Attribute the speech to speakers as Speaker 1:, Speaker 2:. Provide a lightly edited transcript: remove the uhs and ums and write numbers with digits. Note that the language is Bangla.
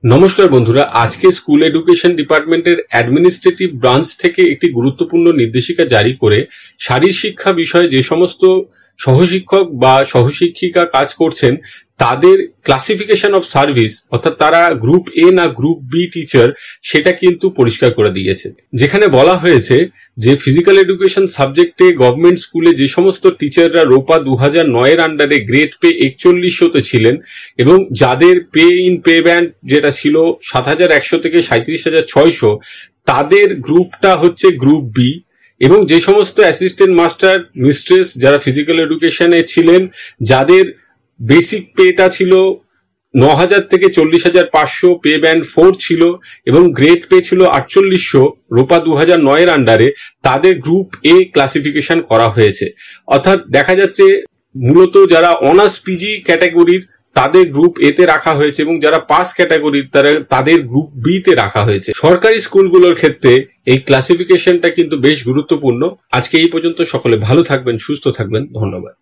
Speaker 1: নমস্কার বন্ধুরা, আজকে স্কুল এডুকেশন ডিপার্টমেন্টের অ্যাডমিনিস্ট্রেটিভ ব্রাঞ্চ থেকে একটি গুরুত্বপূর্ণ নির্দেশিকা জারি করে শারীর শিক্ষা বিষয়ে যে সমস্ত সহশিক্ষক বা সহশিক্ষিকা কাজ করছেন তাদের ক্লাসিফিকেশন অফ সার্ভিস, অর্থাৎ তারা গ্রুপ এ না গ্রুপ বি টিচার, সেটা কিন্তু পরিষ্কার করে দিয়েছে। যেখানে বলা হয়েছে যে ফিজিক্যাল এডুকেশন সাবজেক্টে গভর্নমেন্ট স্কুলে যে সমস্ত টিচাররা রোপা 2009-এর আন্ডারে গ্রেড পে 4100-তে ছিলেন এবং যাদের পে ইন পে ব্যান্ড যেটা ছিল 7100 থেকে 37,600, তাদের গ্রুপটা হচ্ছে গ্রুপ বি। এবং যে সমস্ত অ্যাসিস্ট্যান্ট মাস্টার মিস্ট্রেস যারা ফিজিক্যাল এডুকেশনে ছিলেন, যাদের বেসিক পেটা ছিল 9,000 থেকে 40,500, পে ব্যান্ড 4 ছিল এবং গ্রেড পে ছিল 4800 রোপা 2009-এর আন্ডারে, তাদের গ্রুপ এ ক্লাসিফিকেশন করা হয়েছে। অর্থাৎ দেখা যাচ্ছে মূলত যারা অনার্স পিজি ক্যাটাগরির তাদের গ্রুপ এ তে রাখা হয়েছে এবং যারা পাস ক্যাটাগরির তাদের গ্রুপ বি তে রাখা হয়েছে। সরকারি স্কুলগুলোর ক্ষেত্রে এই ক্লাসিফিকেশনটা কিন্তু বেশ গুরুত্বপূর্ণ। আজকে এই পর্যন্ত। সকলে ভালো থাকবেন, সুস্থ থাকবেন, ধন্যবাদ।